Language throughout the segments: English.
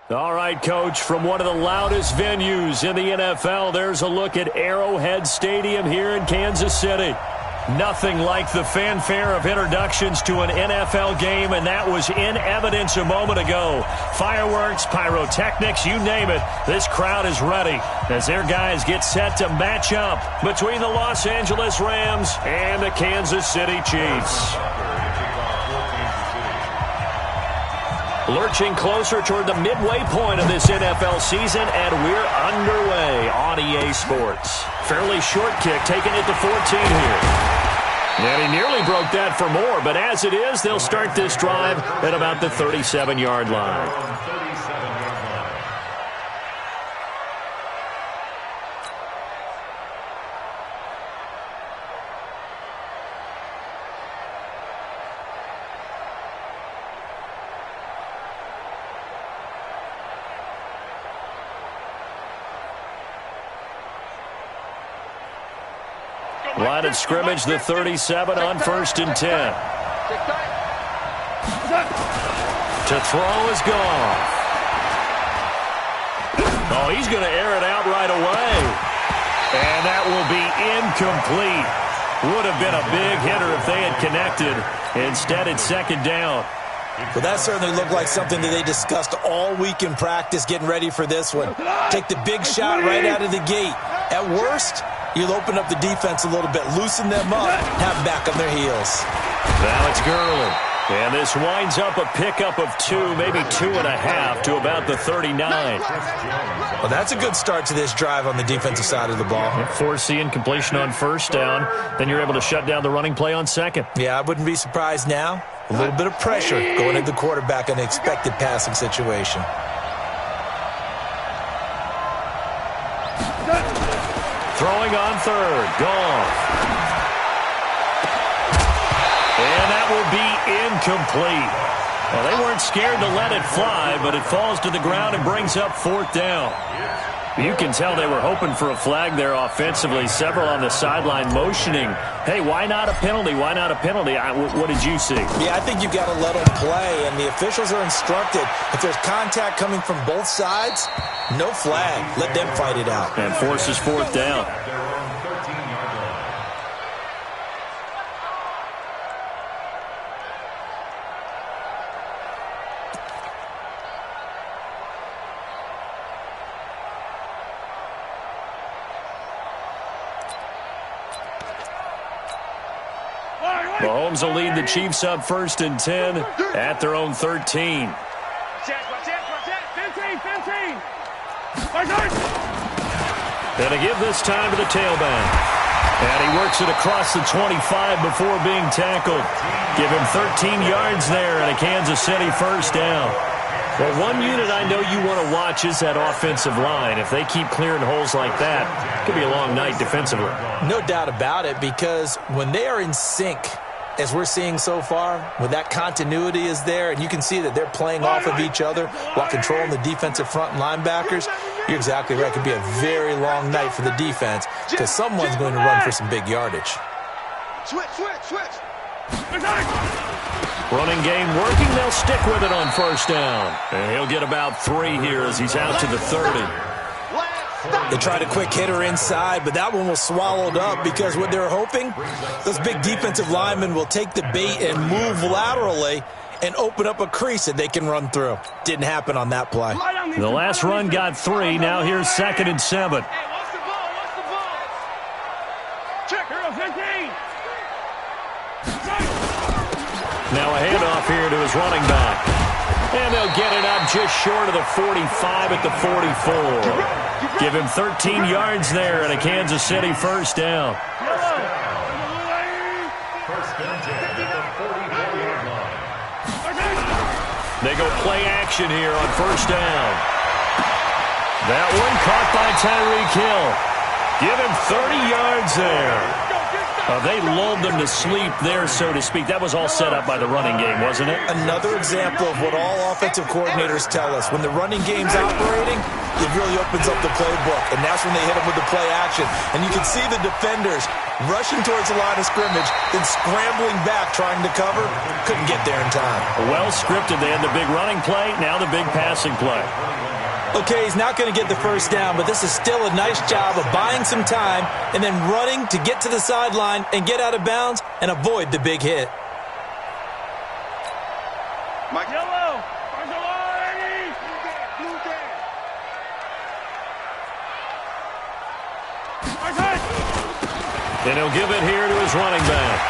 All right, Coach, from one of the loudest venues in the NFL, there's a look at Arrowhead Stadium here in Kansas City. Nothing like the fanfare of introductions to an NFL game, and that was in evidence a moment ago. Fireworks, pyrotechnics, you name it, this crowd is ready as their guys get set to match up between the Los Angeles Rams and the Kansas City Chiefs. Lurching closer toward the midway point of this NFL season, and we're underway on EA Sports. Fairly short kick, taking it to 14 here. And he nearly broke that for more, but as it is, they'll start this drive at about the 37-yard line. Line of scrimmage, the 37 on 1st and 10. To throw is Goff. Oh, he's going to air it out right away. And that will be incomplete. Would have been a big hitter if they had connected. Instead, it's 2nd down. Well, that certainly looked like something that they discussed all week in practice, getting ready for this one. Take the big shot right out of the gate. At worst, you'll open up the defense a little bit, loosen them up, have back on their heels. Now it's Gurley. And this winds up a pickup of 2, maybe 2.5 to about the 39. Well, that's a good start to this drive on the defensive side of the ball. Force the incompletion on 1st down. Then you're able to shut down the running play on 2nd. Yeah, I wouldn't be surprised now. A little bit of pressure going at the quarterback in an expected passing situation. Throwing on 3rd. Goff. And that will be incomplete. Well, they weren't scared to let it fly, but it falls to the ground and brings up 4th down. You can tell they were hoping for a flag there offensively. Several on the sideline motioning, hey, why not a penalty? Why not a penalty? What did you see? Yeah, I think you've got to let them play, and the officials are instructed. If there's contact coming from both sides, no flag. Let them fight it out. And forces 4th down. Mahomes will lead the Chiefs up 1st and 10 at their own 13. And to give this time to the tailback. And he works it across the 25 before being tackled. Give him 13 yards there and a Kansas City 1st down. Well, one unit I know you want to watch is that offensive line. If they keep clearing holes like that, it could be a long night defensively. No doubt about it, because when they are in sync, as we're seeing so far, when that continuity is there, and you can see that they're playing off of each other while controlling the defensive front linebackers, you're exactly right. It could be a very long night for the defense because someone's going to run for some big yardage. Switch. Running game working. They'll stick with it on 1st down. And he'll get about 3 here as he's out to the 30. They tried a quick hitter inside, but that one was swallowed up because what they're hoping, those big defensive linemen will take the bait and move laterally and open up a crease that they can run through. Didn't happen on that play. The last run got 3. Now here's 2nd and 7. Now a handoff here to his running back. And they'll get it up just short of the 45 at the 44. Give him 13 yards there and a Kansas City 1st down. They go play action here on 1st down. That one caught by Tyreek Hill. Give him 30 yards there. They lulled them to sleep there, so to speak. That was all set up by the running game, wasn't it? Another example of what all offensive coordinators tell us. When the running game's operating, it really opens up the playbook, and that's when they hit them with the play action. And you can see the defenders rushing towards the line of scrimmage, then scrambling back trying to cover. Couldn't get there in time. Well scripted. They had the big running play, now the big passing play. Okay, he's not going to get the first down, but this is still a nice job of buying some time and then running to get to the sideline and get out of bounds and avoid the big hit. Mike. Yellow. And he'll give it here to his running back.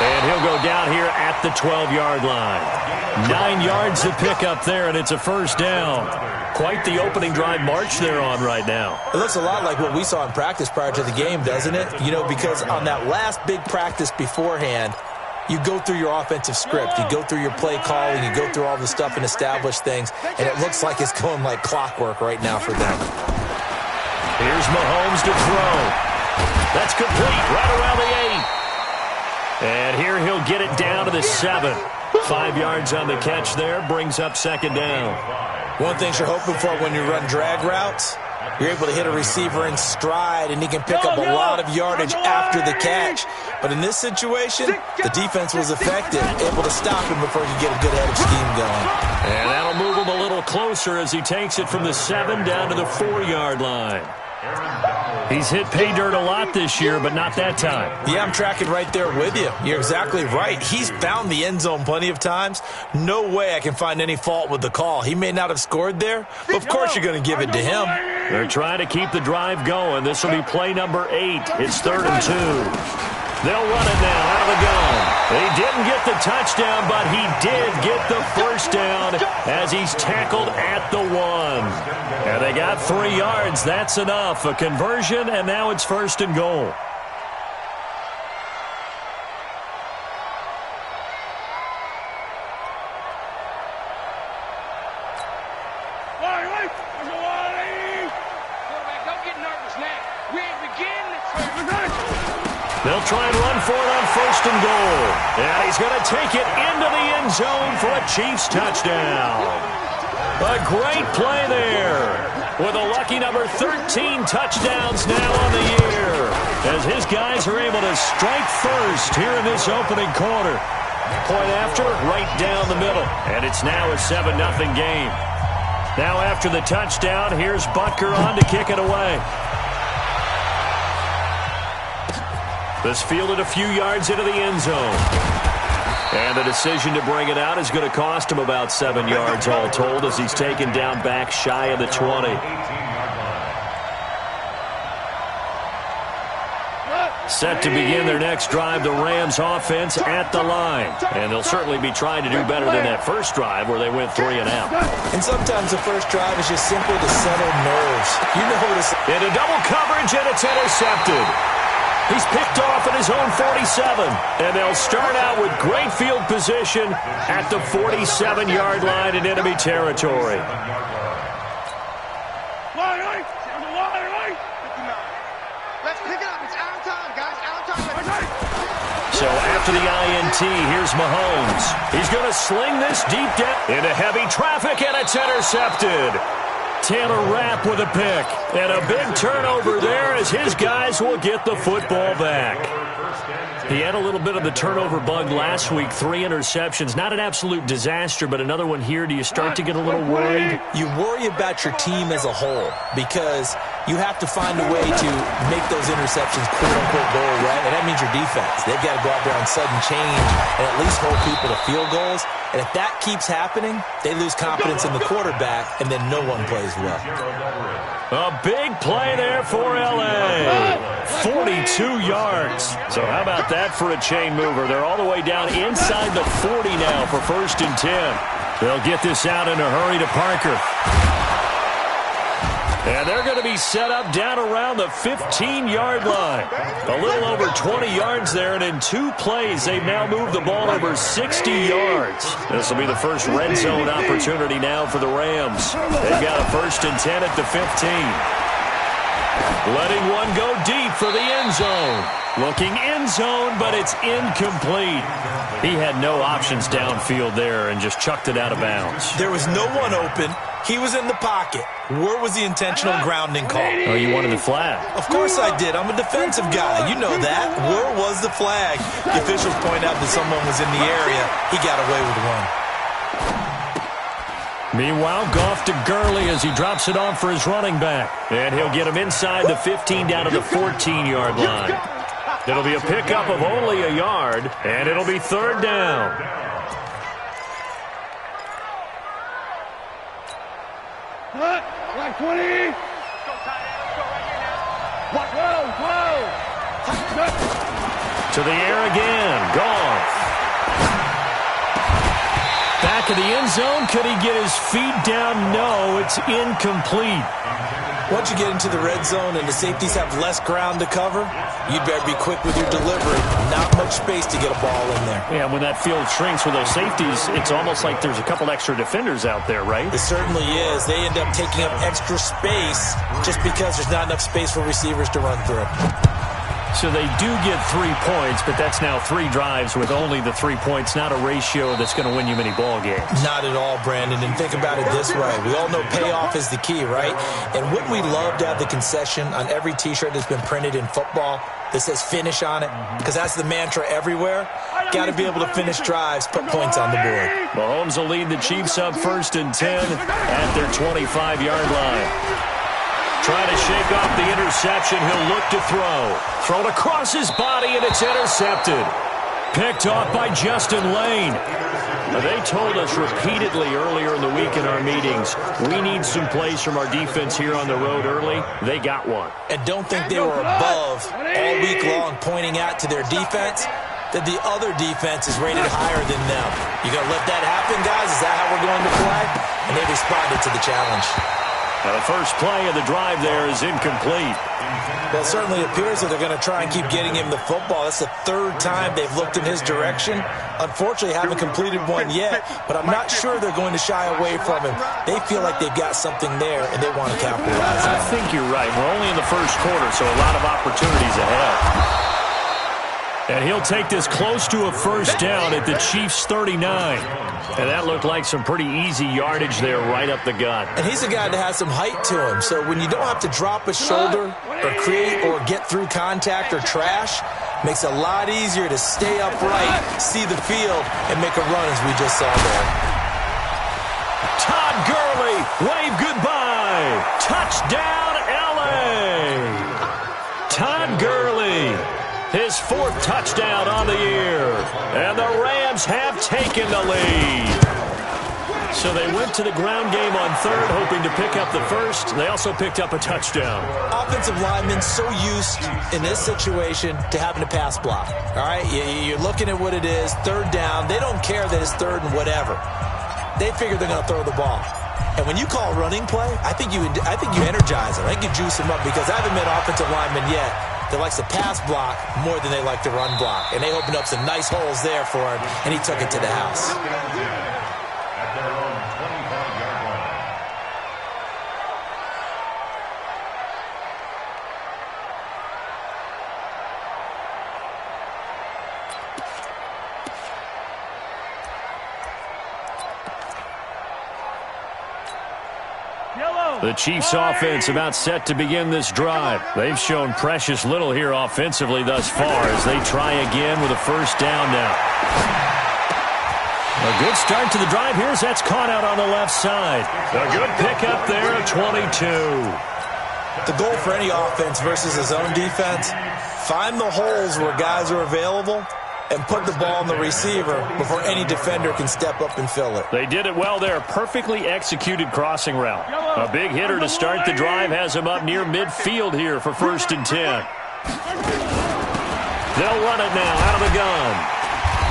And he'll go down here at the 12-yard line. 9 yards to pick up there, and it's a first down. Quite the opening drive march they're on right now. It looks a lot like what we saw in practice prior to the game, doesn't it? You know, because on that last big practice beforehand, you go through your offensive script. You go through your play calling. You go through all the stuff and establish things. And it looks like it's going like clockwork right now for them. Here's Mahomes to throw. That's complete right around the 8. And here he'll get it down to the 7. 5 yards on the catch there. Brings up second down. One thing you're hoping for when you run drag routes, you're able to hit a receiver in stride, and he can pick up a lot of yardage after the catch. But in this situation, the defense was effective, able to stop him before he could get a good head of steam going. And that'll move him a little closer as he takes it from the 7 down to the 4-yard line. He's hit pay dirt a lot this year, but not that time. Yeah, I'm tracking right there with you. You're exactly right. He's found the end zone plenty of times. No way I can find any fault with the call. He may not have scored there, but of course you're going to give it to him. They're trying to keep the drive going. This will be play number 8. It's 3rd and 2. They'll run it now out of the gun. He didn't get the touchdown, but he did get the first down as he's tackled at the 1. And they got 3 yards. That's enough. A conversion, and now it's 1st and goal. They'll try and run for it on 1st and goal. And he's going to take it into the end zone for a Chiefs touchdown. A great play there with a lucky number 13 touchdowns now on the year as his guys are able to strike first here in this opening quarter. Point after, right down the middle. And it's now a 7-0 game. Now after the touchdown, here's Butker on to kick it away. This fielded a few yards into the end zone. And the decision to bring it out is going to cost him about 7 yards all told as he's taken down back shy of the 20. Set to begin their next drive, the Rams offense at the line. And they'll certainly be trying to do better than that first drive where they went 3 and out. And sometimes the first drive is just simply to settle nerves. You know what it's... Into double coverage, and it's intercepted. He's picked off at his own 47, and they'll start out with great field position at the 47-yard line in enemy territory. Let's pick it up. It's out of time, guys. Out of time. So after the INT, here's Mahomes. He's going to sling this deep down into heavy traffic, and it's intercepted. Taylor Rapp with a pick. And a big turnover there as his guys will get the football back. He had a little bit of the turnover bug last week. 3 interceptions. Not an absolute disaster, but another one here. Do you start to get a little worried? You worry about your team as a whole because you have to find a way to make those interceptions quote-unquote go away, and that means your defense. They've got to go out there on sudden change and at least hold people to field goals. And if that keeps happening, they lose confidence in the quarterback, and then no one plays well. A big play there for L.A. 42 yards. So how about that for a chain mover? They're all the way down inside the 40 now for 1st and 10. They'll get this out in a hurry to Parker. And they're going to be set up down around the 15-yard line. A little over 20 yards there, and in 2 plays, they've now moved the ball over 60 yards. This will be the first red zone opportunity now for the Rams. They've got a 1st and 10 at the 15. Letting one go deep for the end zone. Looking end zone, but it's incomplete. He had no options downfield there and just chucked it out of bounds. There was no one open. He was in the pocket. Where was the intentional grounding call? Oh, you wanted the flag. Of course I did. I'm a defensive guy. You know that. Where was the flag? The officials point out that someone was in the area. He got away with one. Meanwhile, Goff to Gurley as he drops it off for his running back. And he'll get him inside the 15 down to the 14-yard line. It'll be a pickup of only a yard, and it'll be third down. Like 20. To the air again. Goff. Back of the end zone. Could he get his feet down? No, it's incomplete. Once you get into the red zone and the safeties have less ground to cover, you better be quick with your delivery. Not much space to get a ball in there. Yeah, when that field shrinks with those safeties, it's almost like there's a couple extra defenders out there, right? It certainly is. They end up taking up extra space just because there's not enough space for receivers to run through. So they do get 3 points, but that's now 3 drives with only the 3 points, not a ratio that's going to win you many ball games. Not at all, Brandon. And think about it this way. We all know payoff is the key, right? And wouldn't we love to have the concession on every T-shirt that's been printed in football that says finish on it? Because that's the mantra everywhere. Got to be able to finish drives, put points on the board. Mahomes will lead the Chiefs up 1st and 10 at their 25-yard line. Trying to shake off the interception. He'll look to throw. Thrown across his body, and it's intercepted. Picked off by Justin Lane. Now, they told us repeatedly earlier in the week in our meetings, we need some plays from our defense here on the road early. They got one. And don't think they were above all week long pointing out to their defense that the other defense is rated higher than them. You going to let that happen, guys? Is that how we're going to play? And they responded to the challenge. Now the first play of the drive there is incomplete. Well, it certainly appears that they're going to try and keep getting him the football. That's the 3rd time they've looked in his direction. Unfortunately, haven't completed one yet, but I'm not sure they're going to shy away from him. They feel like they've got something there, and they want to capitalize on it. I think you're right. We're only in the first quarter, so a lot of opportunities ahead. And he'll take this close to a first down at the Chiefs' 39. And that looked like some pretty easy yardage there right up the gut. And he's a guy that has some height to him. So when you don't have to drop a shoulder or create or get through contact or trash, makes it a lot easier to stay upright, see the field, and make a run as we just saw there. Todd Gurley, wave goodbye. Touchdown, L.A. Todd Gurley. His 4th touchdown on the year. And the Rams have taken the lead. So they went to the ground game on 3rd, hoping to pick up the first. They also picked up a touchdown. Offensive linemen so used in this situation to having to pass block. All right, you're looking at what it is, 3rd down. They don't care that it's 3rd and whatever. They figure they're going to throw the ball. And when you call running play, I think you energize them. I think you juice them up because I haven't met offensive linemen yet that likes to pass block more than they like to run block. And they opened up some nice holes there for him, and he took it to the house. The Chiefs offense about set to begin this drive. They've shown precious little here offensively thus far as they try again with a first down now. A good start to the drive here as that's caught out on the left side. A good pickup there at 22. The goal for any offense versus his own defense, find the holes where guys are available and put the ball in the receiver before any defender can step up and fill it. They did it well there. Perfectly executed crossing route. A big hitter to start the drive has him up near midfield here for 1st and 10. They'll run it now out of the gun.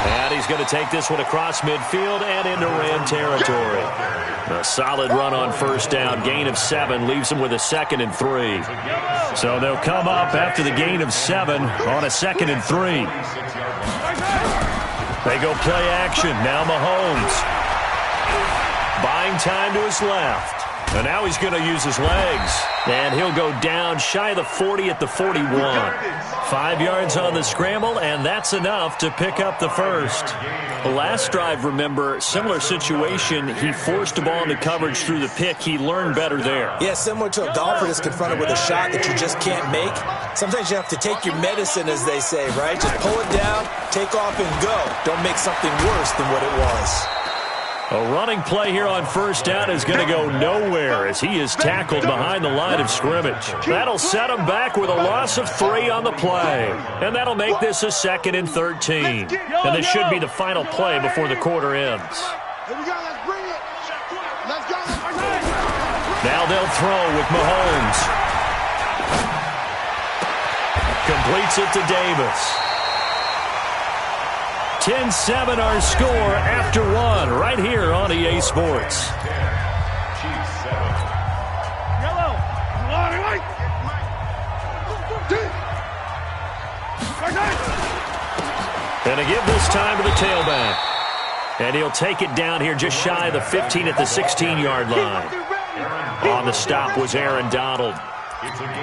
And he's going to take this one across midfield and into Ram territory. A solid run on first down. Gain of 7 leaves him with a 2nd and 3. So they'll come up after the gain of 7 on a 2nd and 3. They go play action. Now Mahomes. Buying time to his left. And now he's going to use his legs. And he'll go down shy of the 40 at the 41. 5 yards on the scramble, and that's enough to pick up the first. The last drive, remember, similar situation. He forced a ball into coverage through the pick. He learned better there. Yeah, similar to a golfer that's confronted with a shot that you just can't make. Sometimes you have to take your medicine, as they say, right? Just pull it down, take off, and go. Don't make something worse than what it was. A running play here on first down is going to go nowhere as he is tackled behind the line of scrimmage. That'll set him back with a loss of 3 on the play. And that'll make this a 2nd and 13. And this should be the final play before the quarter ends. Here we go, let's bring it. Let's go. Now they'll throw with Mahomes. Completes it to Davis. 10-7 our score after 1 right here on EA Sports. And to give this time to the tailback. And he'll take it down here just shy of the 15 at the 16-yard line. On the stop was Aaron Donald.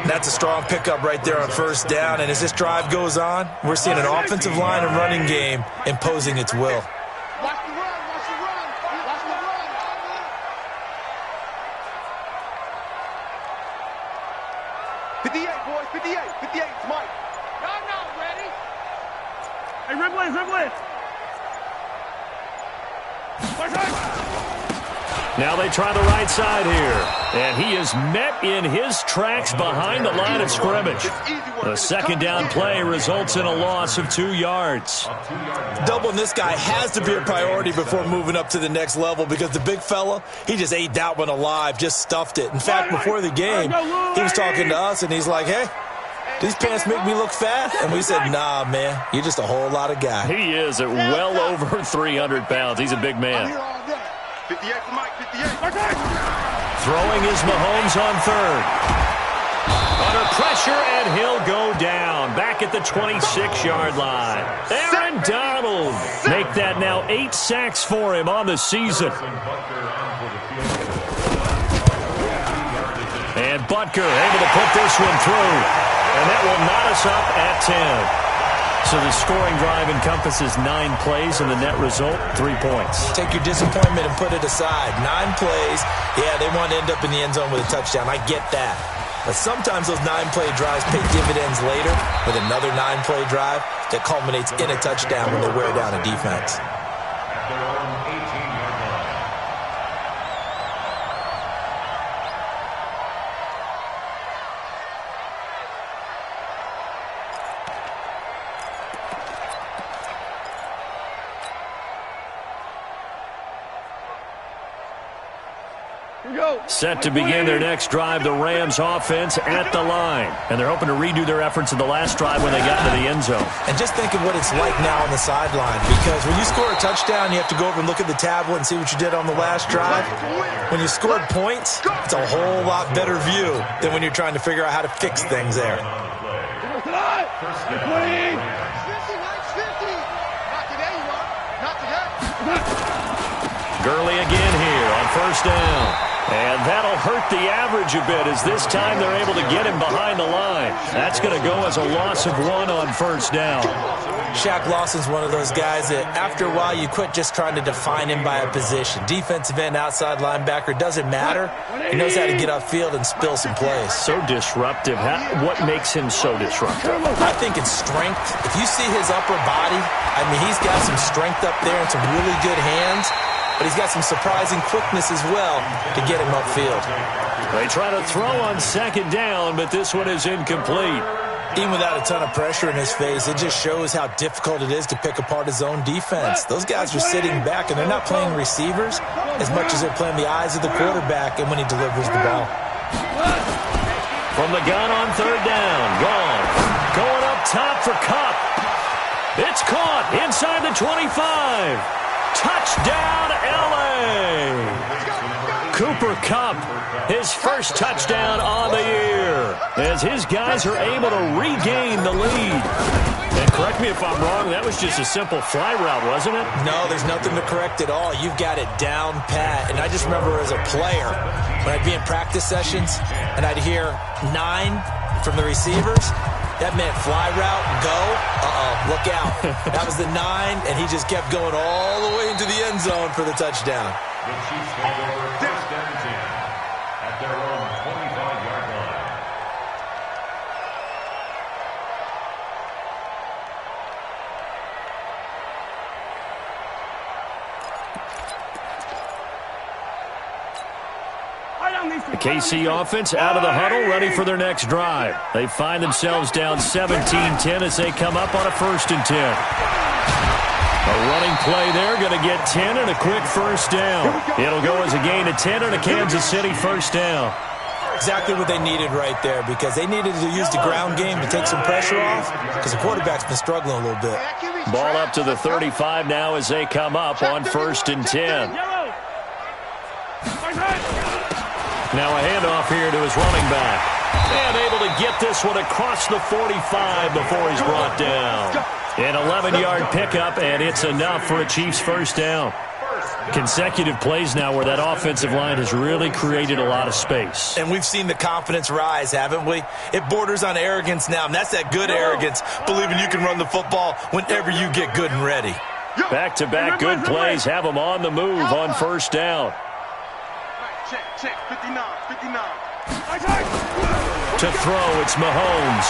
That's a strong pickup right there on first down, and as this drive goes on, we're seeing an offensive line and running game imposing its will. Watch the run, watch the run, watch the run. 58, boys, 58, 58, it's Mike. Y'all not ready. Hey, Ridley. Now they try the right side here. And he is met in his tracks behind the line of scrimmage. The second down play results in a loss of 2 yards. Doubling this guy has to be a priority before moving up to the next level because the big fella, he just ate that one alive, just stuffed it. In fact, before the game, he was talking to us, and he's like, hey, these pants make me look fat? And we said, nah, man, you're just a whole lot of guy. He is at well over 300 pounds. He's a big man. 58 for Mike, 58. Throwing is Mahomes on third. Under pressure, and he'll go down. Back at the 26-yard line. Aaron Donald. Make that now 8 sacks for him on the season. And Butker able to put this one through. And that will knot us up at 10. So the scoring drive encompasses 9 plays, and the net result, 3 points. Take your disappointment and put it aside. 9 plays, yeah, they want to end up in the end zone with a touchdown. I get that. But sometimes those 9-play drives pay dividends later with another 9-play drive that culminates in a touchdown when they wear down a defense. Set to begin their next drive, the Rams offense at the line. And they're hoping to redo their efforts in the last drive when they got into the end zone. And just think of what it's like now on the sideline, because when you score a touchdown, you have to go over and look at the tablet and see what you did on the last drive. When you scored points, it's a whole lot better view than when you're trying to figure out how to fix things there. Gurley again here on first down. And that'll hurt the average a bit as this time they're able to get him behind the line. That's going to go as a loss of 1 on first down. Shaq Lawson's one of those guys that after a while you quit just trying to define him by a position. Defensive end, outside linebacker, doesn't matter. He knows how to get upfield and spill some plays. So disruptive. What makes him so disruptive? I think it's strength. If you see his upper body, I mean, he's got some strength up there and some really good hands. But he's got some surprising quickness as well to get him upfield. They try to throw on second down, but this one is incomplete. Even without a ton of pressure in his face, it just shows how difficult it is to pick apart his own defense. Those guys are sitting back, and they're not playing receivers as much as they're playing the eyes of the quarterback and when he delivers the ball. From the gun on third down, gone. Going up top for Kupp. It's caught inside the 25. Touchdown, L.A. Cooper Kupp, his first touchdown on the year, as his guys are able to regain the lead. And correct me if I'm wrong, that was just a simple fly route, wasn't it? No, there's nothing to correct at all. You've got it down pat. And I just remember as a player, When I'd be in practice sessions and I'd hear 9 from the receivers, that meant fly route, go, look out. That was the 9, and he just kept going all the way into the end zone for the touchdown. The Chiefs take over first and 10 at their own 25-yard line. The KC offense out of the huddle, ready for their next drive. They find themselves down 17-10 as they come up on a 1st and 10. A running play there, going to get 10 and a quick first down. It'll go as a gain of 10 and a Kansas City first down. Exactly what they needed right there, because they needed to use the ground game to take some pressure off, because the quarterback's been struggling a little bit. Ball up to the 35 now as they come up on 1st and 10. Now a handoff here to his running back. And able to get this one across the 45 before he's brought down. An 11-yard pickup, and it's enough for a Chiefs first down. Consecutive plays now where that offensive line has really created a lot of space. And we've seen the confidence rise, haven't we? It borders on arrogance now, and that's that good arrogance, believing you can run the football whenever you get good and ready. Back-to-back good plays have them on the move on first down. Check, 59. To throw, it's Mahomes.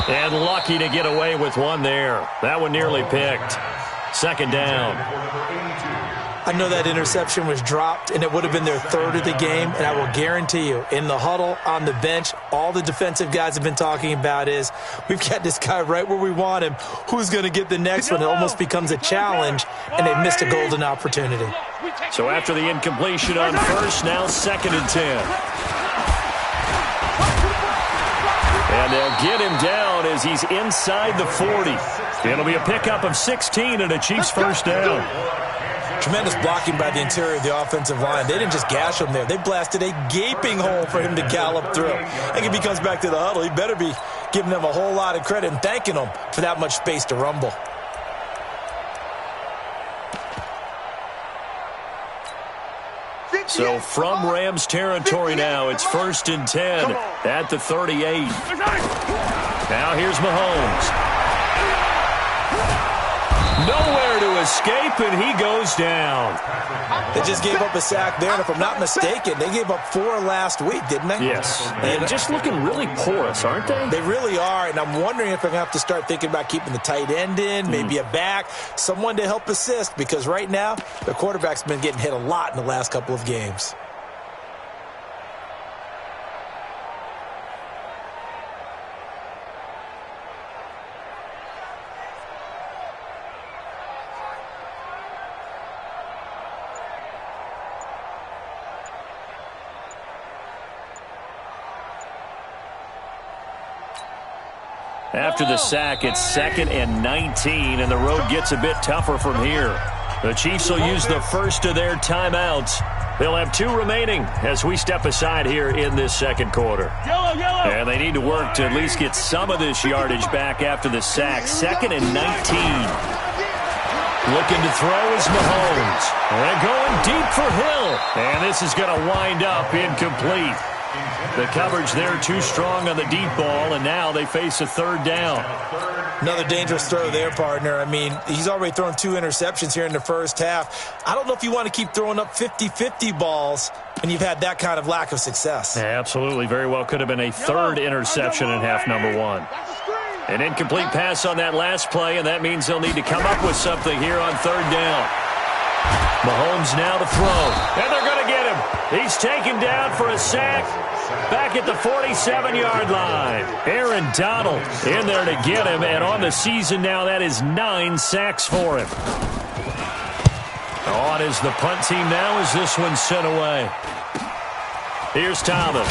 And lucky to get away with one there. That one nearly picked. Second down. I know that interception was dropped, and it would have been their 3rd of the game, and I will guarantee you, in the huddle, on the bench, all the defensive guys have been talking about is, we've got this guy right where we want him. Who's going to get the next one? It almost becomes a challenge, and they missed a golden opportunity. So after the incompletion on first, now 2nd and 10. And they'll get him down as he's inside the 40. It'll be a pickup of 16 and a Chiefs first down. Tremendous blocking by the interior of the offensive line. They didn't just gash him there. They blasted a gaping hole for him to gallop through. I think if he comes back to the huddle, he better be giving them a whole lot of credit and thanking them for that much space to rumble. So from Rams territory now, it's 1st and 10 at the 38. Now here's Mahomes. Nowhere to escape, and he goes down. They just gave up a sack there, and if I'm not mistaken, they gave up 4 last week, didn't they? Yes. And just looking really porous, aren't they? They really are, and I'm wondering if they're going to have to start thinking about keeping the tight end in, maybe a back, someone to help assist, because right now, the quarterback's been getting hit a lot in the last couple of games. After the sack, it's 2nd and 19, and the road gets a bit tougher from here. The Chiefs will use the first of their timeouts. They'll have 2 remaining as we step aside here in this second quarter. And they need to work to at least get some of this yardage back after the sack. 2nd and 19. Looking to throw is Mahomes. And going deep for Hill. And this is going to wind up incomplete. The coverage there too strong on the deep ball, and now they face a 3rd down. Another dangerous throw there, partner. I mean, he's already thrown 2 interceptions here in the first half. I don't know if you want to keep throwing up 50-50 balls when you've had that kind of lack of success. Yeah, absolutely. Very well could have been a 3rd interception in half number 1. An incomplete pass on that last play, and that means they'll need to come up with something here on 3rd down. Mahomes now to throw, and they're going to get him. He's taken down for a sack back at the 47-yard line. Aaron Donald in there to get him, and on the season now, that is 9 sacks for him. On is the punt team now as this one's sent away. Here's Thomas.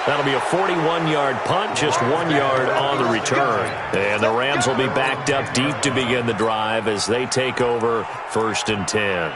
That'll be a 41-yard punt, just 1 yard on the return. And the Rams will be backed up deep to begin the drive as they take over 1st and 10.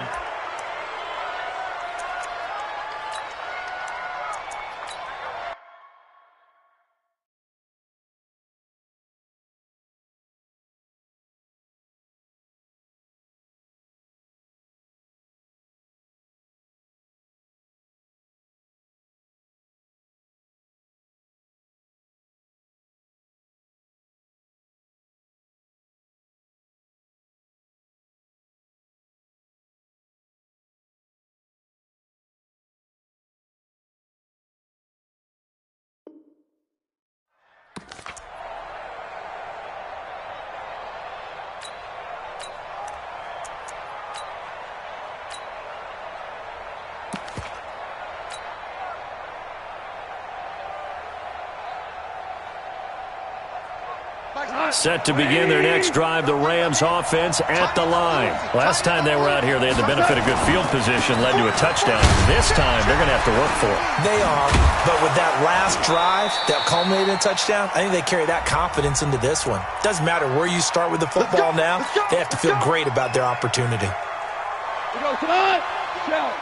Set to begin their next drive, the Rams offense at the line. Last time they were out here, they had the benefit of good field position, led to a touchdown. This time, they're going to have to work for it. They are, but with that last drive that culminated in a touchdown, I think they carry that confidence into this one. Doesn't matter where you start with the football now, they have to feel great about their opportunity. Come on! Chill!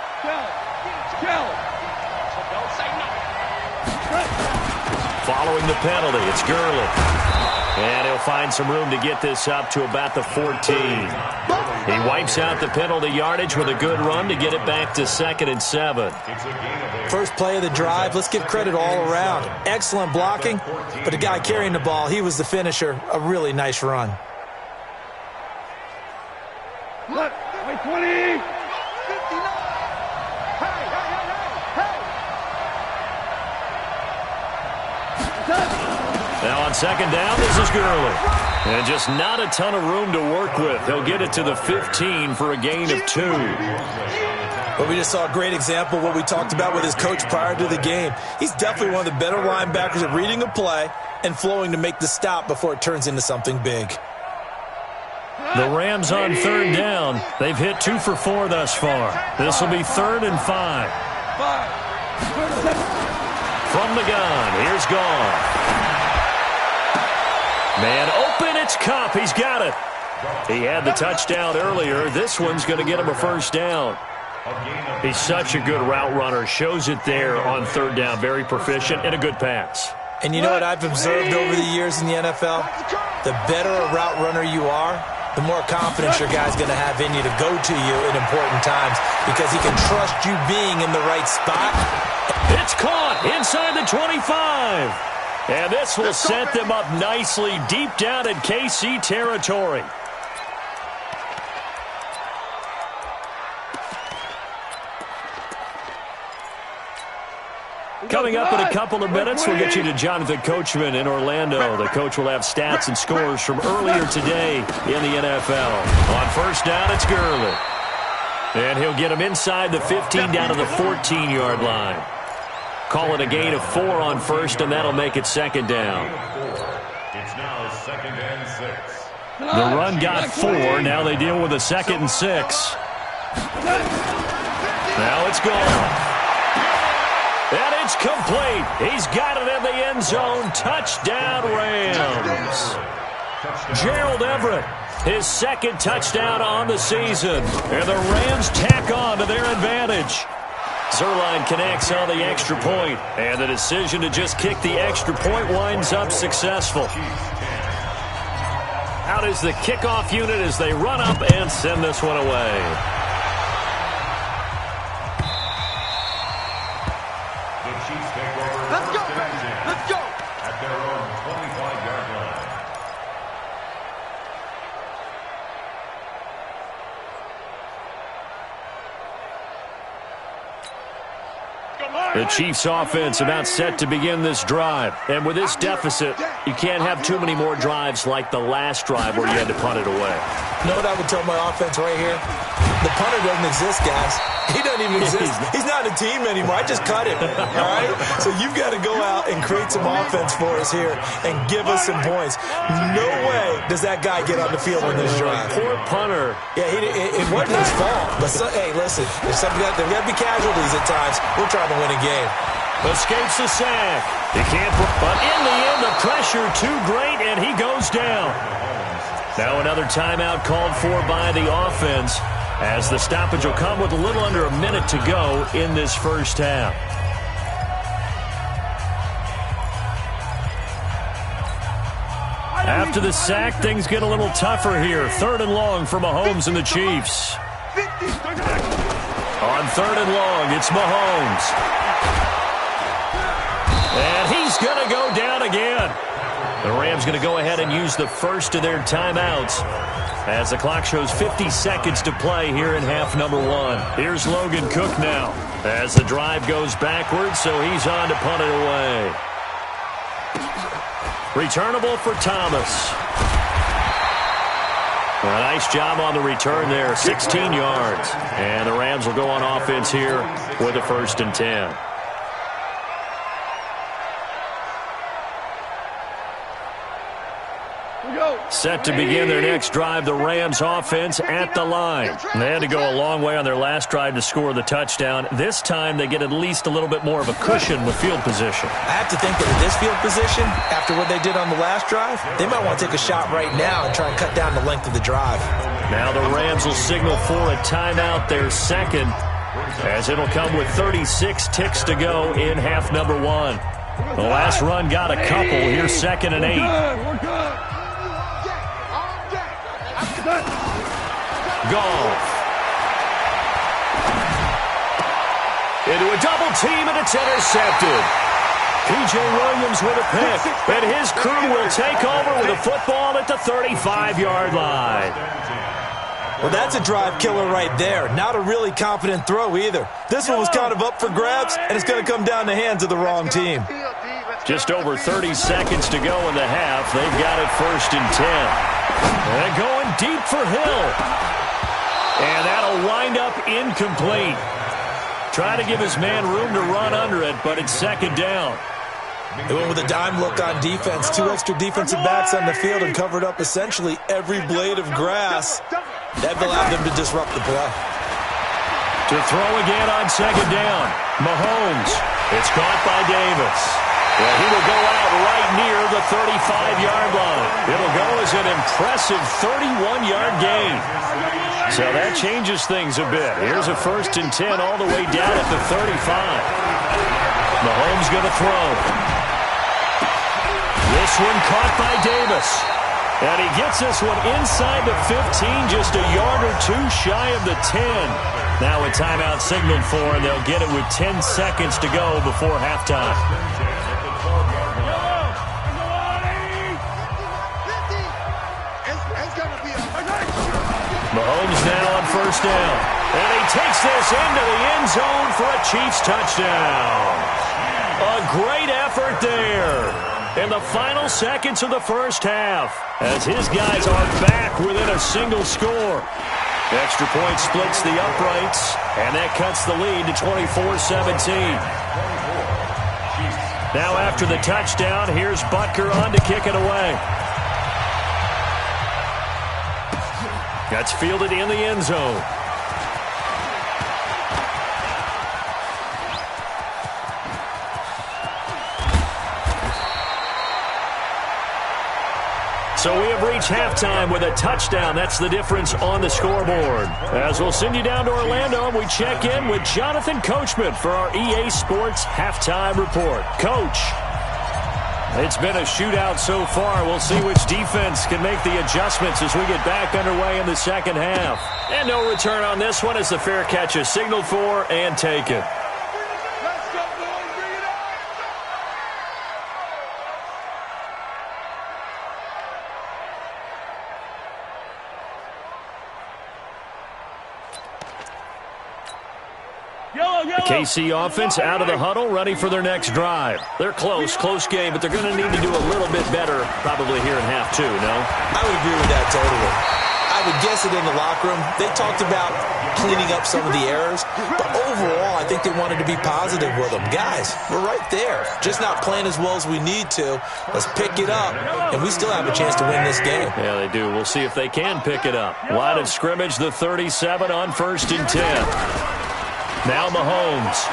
Don't say nothing. Following the penalty, it's Gurley. And he'll find some room to get this up to about the 14. He wipes out the penalty yardage with a good run to get it back to 2nd and 7. First play of the drive, let's give credit all around. Excellent blocking, but the guy carrying the ball, he was the finisher. A really nice run. Look, 20. Now on 2nd down, this is Gurley. And just not a ton of room to work with. He'll get it to the 15 for a gain of 2. But we just saw a great example of what we talked about with his coach prior to the game. He's definitely one of the better linebackers at reading a play and flowing to make the stop before it turns into something big. The Rams on 3rd down. They've hit 2 for 4 thus far. This will be 3rd and 5. From the gun, here's Goff. Man open, it's Kupp. He's got it. He had the touchdown earlier. This one's going to get him a first down. He's such a good route runner. Shows it there on 3rd down. Very proficient and a good pass. And you know what I've observed over the years in the NFL? The better a route runner you are, the more confidence your guy's going to have in you to go to you in important times because he can trust you being in the right spot. It's caught inside the 25. And this will set them up nicely deep down in KC territory. Coming up in a couple of minutes, we'll get you to Jonathan Coachman in Orlando. The coach will have stats and scores from earlier today in the NFL. On 1st down, it's Gurley. And he'll get him inside the 15 down to the 14-yard line. Call it a gain of 4 on 1st, and that'll make it 2nd down. It's now 2nd and 6. The run got 4. Now they deal with a 2nd and 6. Now it's gone. And it's complete. He's got it in the end zone. Touchdown, Rams. Gerald Everett, his 2nd touchdown on the season. And the Rams tack on to their advantage. Zuerlein connects on the extra point, and the decision to just kick the extra point winds up successful. Out is the kickoff unit as they run up and send this one away. The Chiefs take over. Let's go, baby. Let's go. At their own 25-yard line. The Chiefs offense about set to begin this drive. And with this deficit, you can't have too many more drives like the last drive where you had to punt it away. You know what I would tell my offense right here? The punter doesn't exist, guys. He doesn't even exist. He's not a team anymore. I just cut him, all right? So you've got to go out and create some offense for us here and give us some points. No way does that guy get on the field on this drive. Poor punter. Yeah, it wasn't his fault. But, hey, listen, there's got to be casualties at times. We're trying to win a game. Escapes the sack. He can't, but in the end, the pressure too great, and he goes down. Now another timeout called for by the offense, as the stoppage will come with a little under a minute to go in this first half. After the sack, things get a little tougher here. 3rd and long for Mahomes and the Chiefs. On 3rd and long, it's Mahomes. And he's going to go down again. The Rams going to go ahead and use the first of their timeouts as the clock shows 50 seconds to play here in half number 1. Here's Logan Cook now as the drive goes backwards, so he's on to punt it away. Returnable for Thomas. A nice job on the return there, 16 yards. And the Rams will go on offense here with a 1st and 10. Set to begin their next drive, the Rams offense at the line. They had to go a long way on their last drive to score the touchdown. This time they get at least a little bit more of a cushion with field position. I have to think that at this field position, after what they did on the last drive, they might want to take a shot right now and try and cut down the length of the drive. Now the Rams will signal for a timeout, their second, as it'll come with 36 ticks to go in half number one. The last run got a couple. Here's 2nd and 8. Goff. Into a double team, and it's intercepted. P.J. Williams with a pick, and his crew will take over with a football at the 35-yard line. Well, that's a drive killer right there. Not a really confident throw either. This one was kind of up for grabs, and it's going to come down the hands of the wrong team. Just over 30 seconds to go in the half. They've got it 1st and 10. And going deep for Hill. And that'll wind up incomplete. Try to give his man room to run under it, but it's 2nd down. They went with a dime look on defense. 2 extra defensive backs on the field and covered up essentially every blade of grass. That allowed them to disrupt the play. To throw again on 2nd down. Mahomes. It's caught by Davis. Well, he will go out right near the 35-yard line. It'll go as an impressive 31-yard gain. So that changes things a bit. Here's a 1st and 10 all the way down at the 35. Mahomes going to throw. This one caught by Davis. And he gets this one inside the 15, just a yard or two shy of the 10. Now a timeout signaled for, and they'll get it with 10 seconds to go before halftime. Mahomes now on 1st down. And he takes this into the end zone for a Chiefs touchdown. A great effort there in the final seconds of the first half, as his guys are back within a single score. Extra point splits the uprights, and that cuts the lead to 24-17. Now after the touchdown, here's Butker on to kick it away. That's fielded in the end zone. So we have reached halftime with a touchdown. That's the difference on the scoreboard. As we'll send you down to Orlando, and we check in with Jonathan Coachman for our EA Sports Halftime Report. Coach, it's been a shootout so far. We'll see which defense can make the adjustments as we get back underway in the second half. And no return on this one as the fair catch is signaled for and taken. The KC offense out of the huddle, ready for their next drive. They're close game, but they're going to need to do a little bit better probably here in half 2, no? I would agree with that totally. I would guess it in the locker room. They talked about cleaning up some of the errors, but overall, I think they wanted to be positive with them. Guys, we're right there. Just not playing as well as we need to. Let's pick it up, and we still have a chance to win this game. Yeah, they do. We'll see if they can pick it up. Line of scrimmage, the 37 on 1st and 10. Now Mahomes.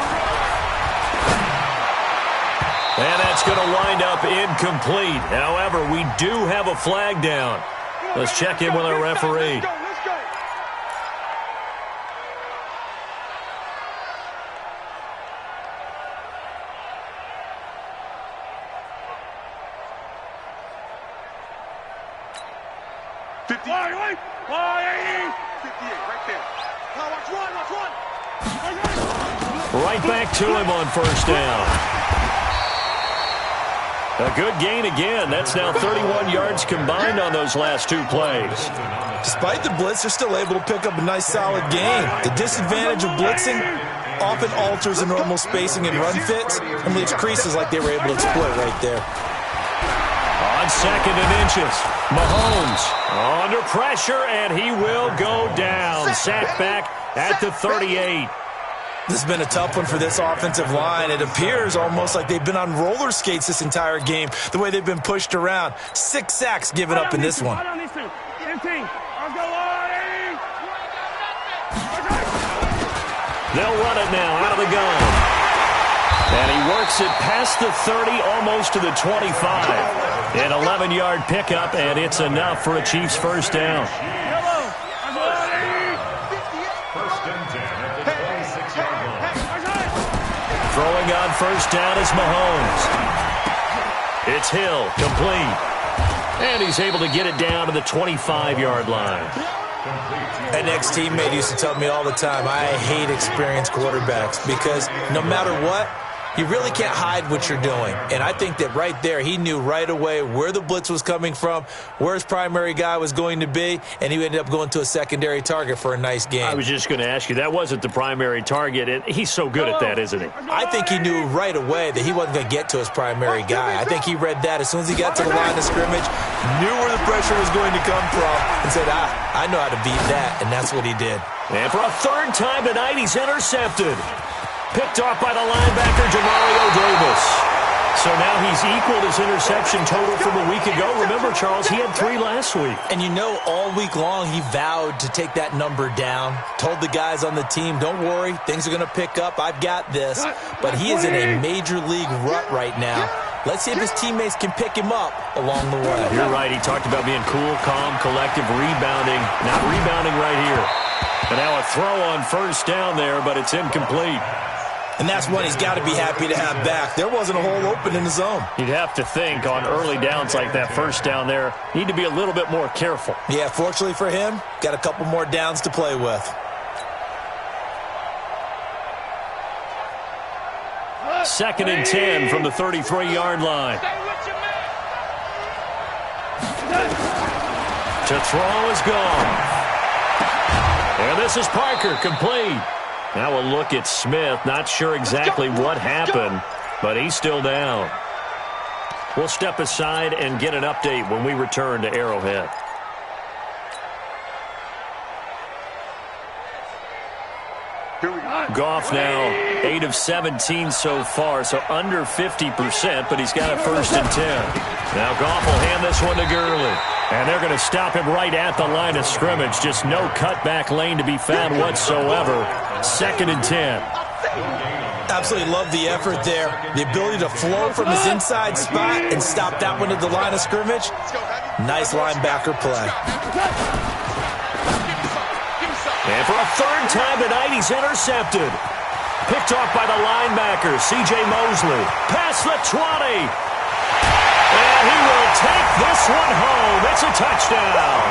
And that's going to wind up incomplete. However, we do have a flag down. Let's check in with our referee. Right back to him on 1st down. A good gain again. That's now 31 yards combined on those last 2 plays. Despite the blitz, they're still able to pick up a nice, solid gain. The disadvantage of blitzing often alters the normal spacing and run fits and leaves creases like they were able to exploit right there. On 2nd and inches, Mahomes under pressure, and he will go down. Sacked back at the 38. This has been a tough one for this offensive line. It appears almost like they've been on roller skates this entire game, the way they've been pushed around. 6 sacks given up in this one. They'll run it now out of the gun. And he works it past the 30, almost to the 25. An 11-yard pickup, and it's enough for a Chiefs first down. First and 10 at the 26-yard line. Throwing on first down is Mahomes. It's Hill, complete. And he's able to get it down to the 25-yard line. An ex-teammate used to tell me all the time, I hate experienced quarterbacks because no matter what, you really can't hide what you're doing. And I think that right there, he knew right away where the blitz was coming from, where his primary guy was going to be, and he ended up going to a secondary target for a nice game. I was just going to ask you, that wasn't the primary target, and he's so good at that, isn't he? I think he knew right away that he wasn't going to get to his primary guy. I think he read that as soon as he got to the line of scrimmage, knew where the pressure was going to come from, and said, I know how to beat that, and that's what he did. And for a third time tonight, he's intercepted. Picked off by the linebacker, Demario Davis. So now he's equaled his interception total from a week ago. Remember, Charles, he had 3 last week. And you know, all week long, he vowed to take that number down. Told the guys on the team, don't worry, things are going to pick up. I've got this. But he is in a major league rut right now. Let's see if his teammates can pick him up along the way. You're right. He talked about being cool, calm, collective, rebounding. Not rebounding right here. And now a throw on first down there, but it's incomplete. And that's one he's got to be happy to have back. There wasn't a hole open in the zone. You'd have to think on early downs like that first down there, need to be a little bit more careful. Yeah, fortunately for him, got a couple more downs to play with. Second and 10 from the 33-yard line. To throw is gone. And this is Parker, complete. Now we'll look at Smith. Not sure exactly what happened, but he's still down. We'll step aside and get an update when we return to Arrowhead. Goff now 8 of 17 so far, so under 50%, but he's got a first and 10. Now Goff will hand this one to Gurley. And they're going to stop him right at the line of scrimmage. Just no cutback lane to be found whatsoever. Second and 10. Absolutely love the effort there. The ability to flow from his inside spot and stop that one at the line of scrimmage. Nice linebacker play. And for a third time tonight, he's intercepted. Picked off by the linebacker, C.J. Mosley. Past the 20. And he will take this one home. It's a touchdown.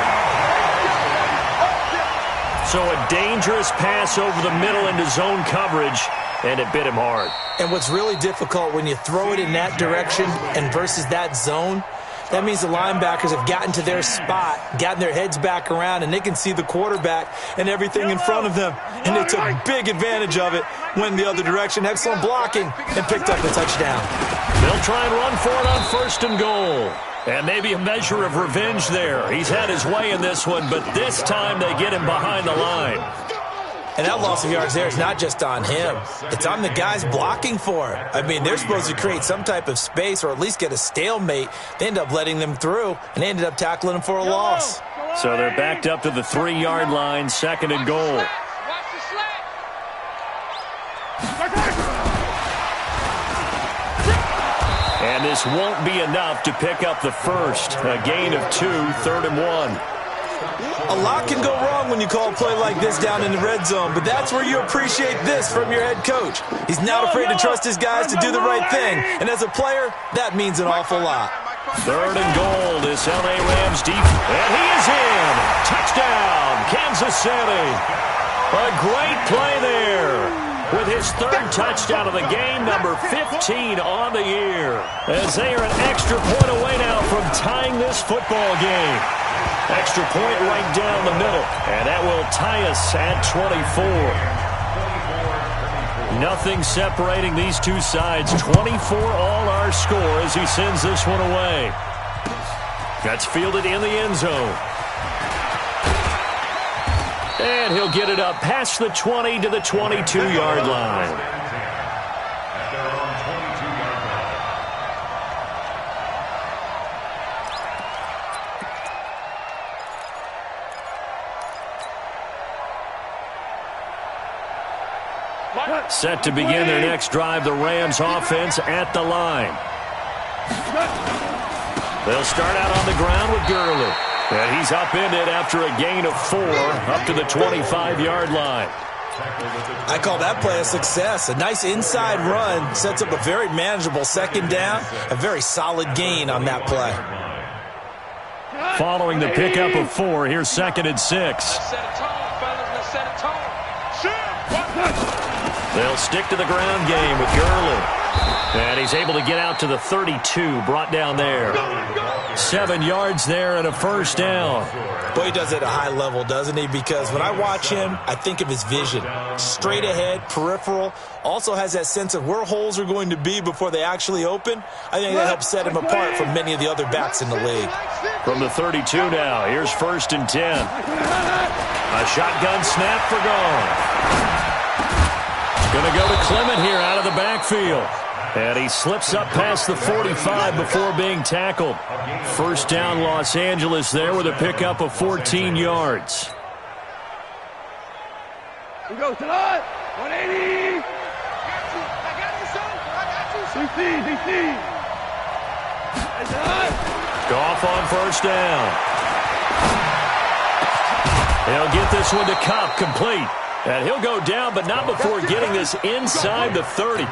So a dangerous pass over the middle into zone coverage, and it bit him hard. And what's really difficult when you throw it in that direction and versus that zone, that means the linebackers have gotten to their spot, gotten their heads back around, and they can see the quarterback and everything in front of them. And they took big advantage of it, went the other direction, excellent blocking, and picked up the touchdown. They'll try and run for it on first and goal. And maybe a measure of revenge there. He's had his way in this one, but this time they get him behind the line. And that loss of yards there is not just on him. It's on the guys blocking for him. I mean, they're supposed to create some type of space or at least get a stalemate. They end up letting them through, and they ended up tackling him for a loss. So they're backed up to the 3-yard line, second and goal. And this won't be enough to pick up the first. A gain of 2, third and 1. A lot can go wrong when you call a play like this down in the red zone, but that's where you appreciate this from your head coach. He's not afraid to trust his guys to do the right thing, and as a player, that means an awful lot. Third and goal, this L.A. Rams deep, and he is in. Touchdown, Kansas City. A great play there with his third touchdown of the game, number 15 on the year, as they are an extra point away now from tying this football game. Extra point right down the middle, and that will tie us at 24. Nothing separating these two sides. 24 all our score as he sends this one away. That's fielded in the end zone. And he'll get it up past the 20 to the 22-yard line. At their own 22-yard line. Set to begin their next drive, the Rams offense at the line. They'll start out on the ground with Gurley. And he's upended after a gain of 4 up to the 25-yard line. I call that play a success. A nice inside run sets up a very manageable second down. A very solid gain on that play. Following the pickup of 4, here's 2nd and 6. Let's set a tone, fellas. Let's set a tone. They'll stick to the ground game with Gurley. And he's able to get out to the 32, brought down there. 7 yards there and a first down. Boy, he does it at a high level, doesn't he? Because when I watch him, I think of his vision. Straight ahead, peripheral. Also has that sense of where holes are going to be before they actually open. I think that helps set him apart from many of the other backs in the league. From the 32 now, here's 1st and 10. A shotgun snap for Gone. Going to go to Clement here out of the backfield. And he slips up past the 45 before being tackled. First down, Los Angeles there with a pickup of 14 yards. We go to the 180. I got you, son. I got you. DC. Goff on first down. He'll get this one to Kupp, complete. And he'll go down, but not before getting this inside the 30.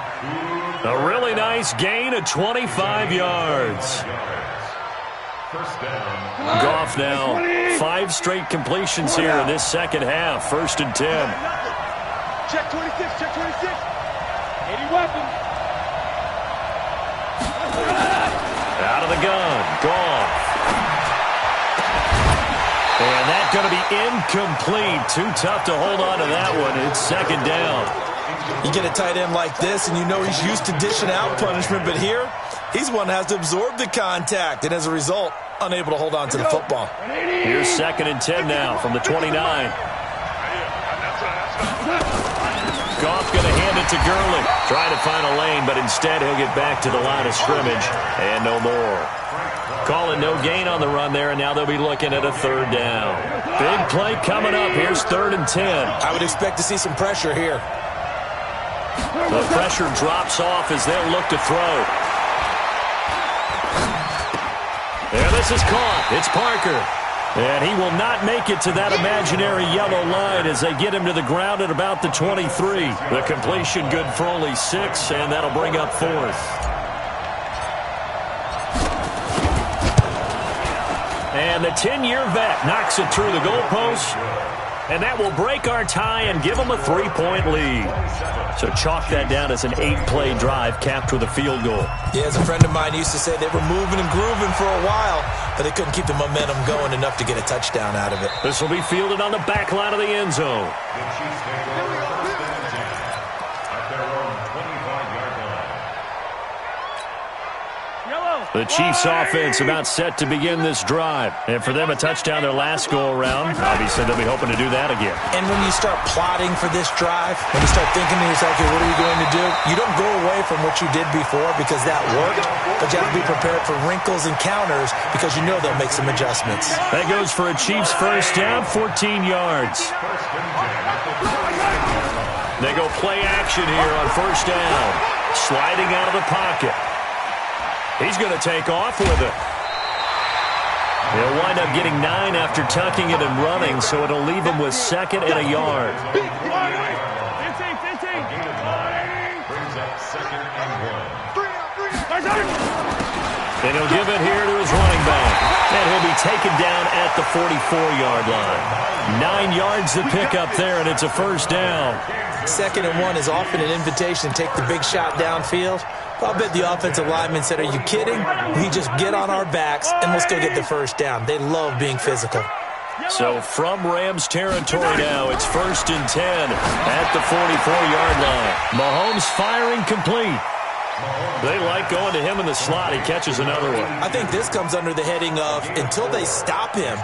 A really nice gain of 25 yards. Goff now 5 straight completions here in this second half. 1st and 10. Check 26, check 26. 80 weapons. Out of the gun, Goff. And that's going to be incomplete. Too tough to hold on to that one. It's 2nd down. You get a tight end like this, and you know he's used to dishing out punishment, but here, he's one that has to absorb the contact, and as a result, unable to hold on to the football. Here's 2nd and 10 now from the 29. Goff going to hand it to Gurley. Trying to find a lane, but instead he'll get back to the line of scrimmage, and no more. Calling no gain on the run there, and now they'll be looking at a 3rd down. Big play coming up. Here's 3rd and 10. I would expect to see some pressure here. The pressure drops off as they'll look to throw. And this is caught. It's Parker. And he will not make it to that imaginary yellow line as they get him to the ground at about the 23. The completion good for only 6, and that'll bring up 4th. And the 10-year vet knocks it through the goalpost. And that will break our tie and give them a 3-point lead. So chalk that down as an 8-play drive capped with a field goal. Yeah, as a friend of mine used to say, they were moving and grooving for a while, but they couldn't keep the momentum going enough to get a touchdown out of it. This will be fielded on the back line of the end zone. The Chiefs take over 1st and 10 at their own 25-yard line. The Chiefs offense about set to begin this drive. And for them, a touchdown their last go-around. Obviously, they'll be hoping to do that again. And when you start plotting for this drive, when you start thinking to yourself, okay, what are you going to do? You don't go away from what you did before because that worked, but you have to be prepared for wrinkles and counters because you know they'll make some adjustments. That goes for a Chiefs first down, 14 yards. They go play action here on first down. Sliding out of the pocket. He's going to take off with it. He'll wind up getting 9 after tucking it and running, so it'll leave him with 2nd and a yard. 15. Brings up 2nd and 1. And he'll give it here to his running back. And he'll be taken down at the 44-yard line. 9 yards to pick up there, and it's a first down. 2nd and 1 is often an invitation to take the big shot downfield. I'll bet the offensive lineman said, are you kidding? We just get on our backs and let's go get the first down. They love being physical. So from Rams territory now, it's 1st and 10 at the 44-yard line. Mahomes firing complete. They like going to him in the slot. He catches another one. I think this comes under the heading of until they stop him,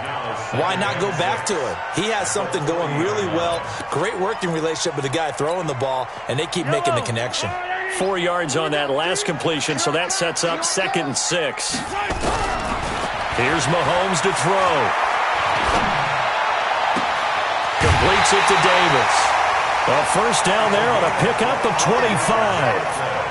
why not go back to it? He has something going really well. Great working relationship with the guy throwing the ball, and they keep making the connection. 4 yards on that last completion, so that sets up 2nd and 6. Here's Mahomes to throw. Completes it to Davis. A first down there on a pickup of 25.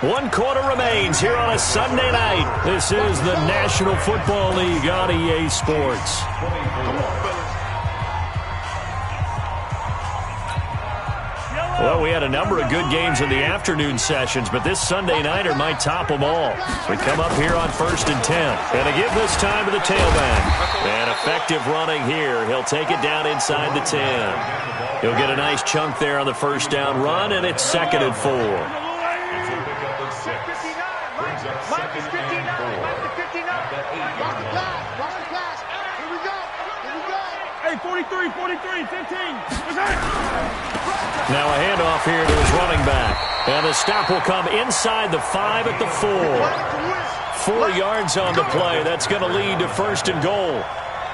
One quarter remains here on a Sunday night. This is the National Football League on EA Sports. Well, we had a number of good games in the afternoon sessions, but this Sunday nighter might top them all. We come up here on 1st and 10. And to give this time to the tailback. And effective running here. He'll take it down inside the 10. He'll get a nice chunk there on the first down run, and it's 2nd and 4. Mike is 59. Mike is 59. Watch the pass. Watch the pass. Here we go. Here we go. Hey, 43, 43, 15. Now a handoff here to his running back. And the stop will come inside the 5 at the 4. 4 yards on the play. That's going to lead to 1st and goal.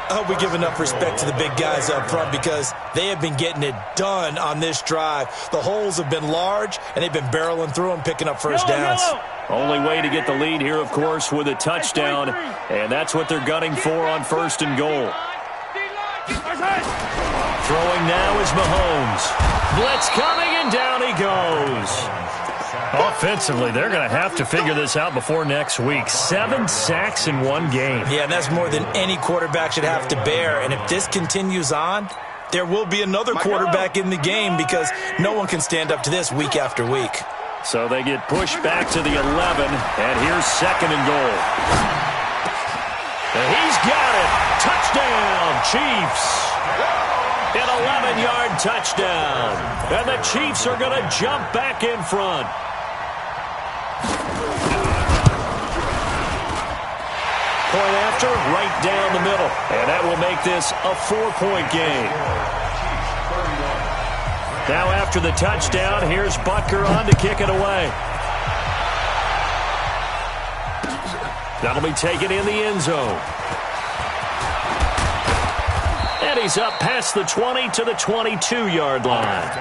I hope we give enough respect to the big guys up front because they have been getting it done on this drive. The holes have been large, and they've been barreling through them, picking up first downs. Only way to get the lead here, of course, with a touchdown, and that's what they're gunning for on 1st and goal. Throwing now is Mahomes. Blitz coming, and down he goes. Offensively, they're going to have to figure this out before next week. 7 sacks in one game. Yeah, and that's more than any quarterback should have to bear. And if this continues on, there will be another quarterback in the game because no one can stand up to this week after week. So they get pushed back to the 11, and here's 2nd and goal. And he's got it. Touchdown, Chiefs. An 11-yard touchdown. And the Chiefs are going to jump back in front. Point after, right down the middle. And that will make this a 4-point game. Now after the touchdown, here's Butker on to kick it away. That'll be taken in the end zone. And he's up past the 20 to the 22-yard line.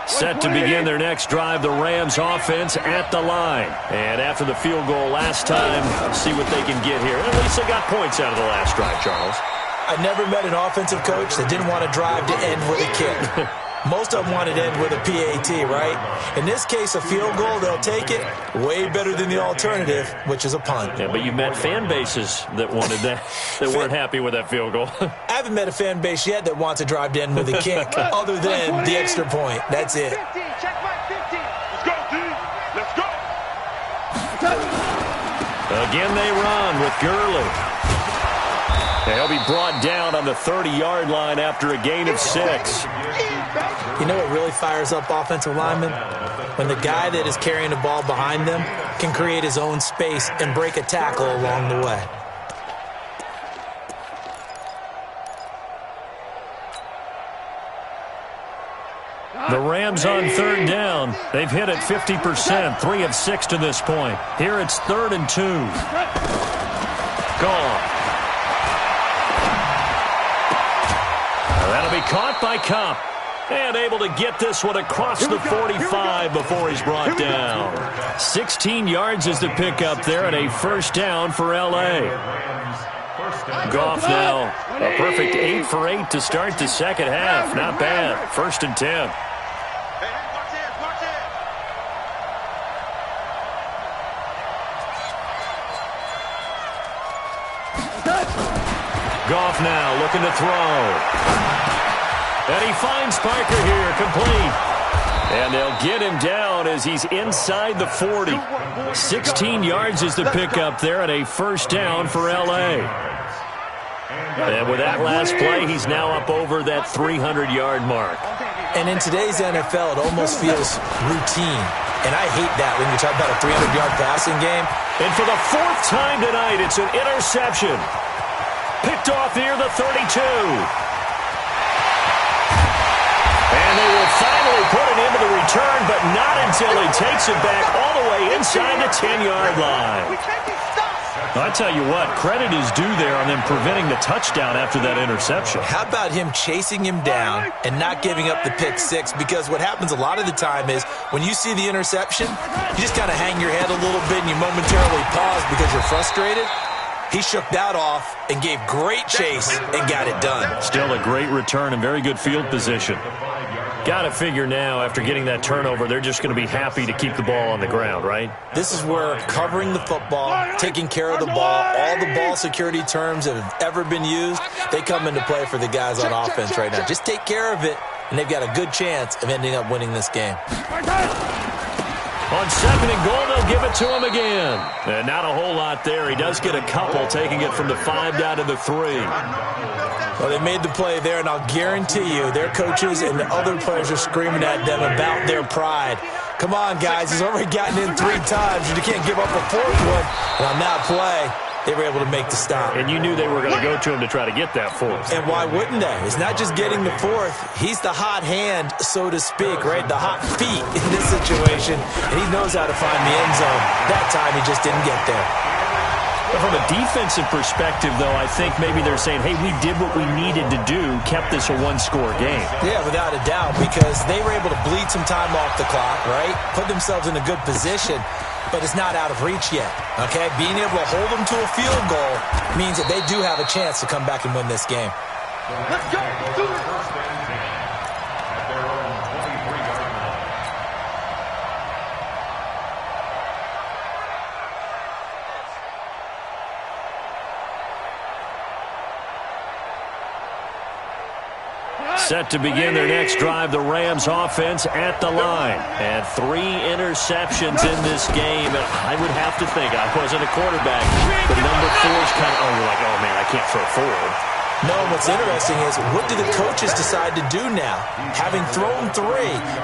Set to begin their next drive, the Rams offense at the line. And after the field goal last time, see what they can get here. At least they got points out of the last drive, Charles. I never met an offensive coach that didn't want to drive to end with a kick. Most of them wanted to end with a PAT, right? In this case, a field goal, they'll take it. Way better than the alternative, which is a punt. Yeah, but you've met fan bases that wanted that, that weren't happy with that field goal. I haven't met a fan base yet that wants to drive to end with a kick, other than the extra point. That's it. 15, check my 15. Let's go, D. Let's go. Again, they run with Gurley. He'll be brought down on the 30-yard line after a gain of 6. You know what really fires up offensive linemen? When the guy that is carrying the ball behind them can create his own space and break a tackle along the way. The Rams on 3rd down. They've hit it 50%, 3 of 6 to this point. Here it's 3rd and 2. Gone. That'll be caught by Kupp. And able to get this one across the 45 before he's brought down. 16 yards is the pickup there and a first down for L.A. Goff now a perfect 8 for 8 to start the second half. Not bad. 1st and 10. Goff now looking to throw. And he finds Parker here, complete. And they'll get him down as he's inside the 40. 16 yards is the pickup there and a first down for L.A. And with that last play, he's now up over that 300-yard mark. And in today's NFL, it almost feels routine. And I hate that when you talk about a 300-yard passing game. And for the fourth time tonight, it's an interception. Picked off near the 32. And they will finally put it into the return, but not until he takes it back all the way inside the 10-yard line. I tell you what, credit is due there on them preventing the touchdown after that interception. How about him chasing him down and not giving up the pick six? Because what happens a lot of the time is when you see the interception, you just kind of hang your head a little bit and you momentarily pause because you're frustrated. He shook that off and gave great chase and got it done. Still a great return and very good field position. Got to figure now, after getting that turnover, they're just going to be happy to keep the ball on the ground, right? This is where covering the football, taking care of the ball, all the ball security terms that have ever been used, they come into play for the guys on offense right now. Just take care of it, and they've got a good chance of ending up winning this game. On second and goal, they'll give it to him again. And not a whole lot there. He does get a couple, taking it from the 5 down to the 3. Well, they made the play there, and I'll guarantee you their coaches and the other players are screaming at them about their pride. Come on, guys. He's already gotten in 3 times. You can't give up a 4th one. And on that play, they were able to make the stop. And you knew they were going to go to him to try to get that 4th. And why wouldn't they? It's not just getting the 4th. He's the hot hand, so to speak, right? The hot feet in this situation. And he knows how to find the end zone. That time, he just didn't get there. But from a defensive perspective, though, I think maybe they're saying, hey, we did what we needed to do, kept this a one-score game. Yeah, without a doubt, because they were able to bleed some time off the clock, right? Put themselves in a good position, but it's not out of reach yet, okay? Being able to hold them to a field goal means that they do have a chance to come back and win this game. Let's go. Do it. Set to begin their next drive, the Rams offense at the line. And 3 interceptions in this game. And I would have to think, I wasn't a quarterback, but number 4 is kind of, you're like, oh, man, I can't throw forward. No, what's interesting is, what do the coaches decide to do now? Having thrown 3,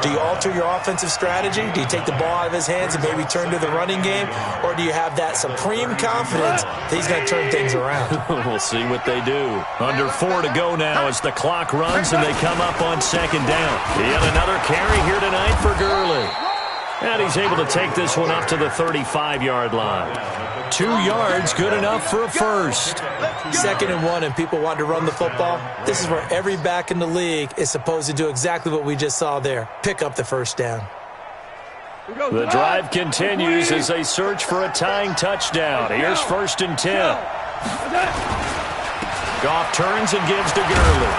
do you alter your offensive strategy? Do you take the ball out of his hands and maybe turn to the running game? Or do you have that supreme confidence that he's going to turn things around? We'll see what they do. Under 4 to go now as the clock runs and they come up on 2nd down. Yet another carry here tonight for Gurley. And he's able to take this one up to the 35-yard line. 2 yards, good enough for a first. 2nd and 1, and people want to run the football. This is where every back in the league is supposed to do exactly what we just saw there. Pick up the first down. The drive continues as they search for a tying touchdown. Here's 1st and 10. Goff turns and gives to Gurley.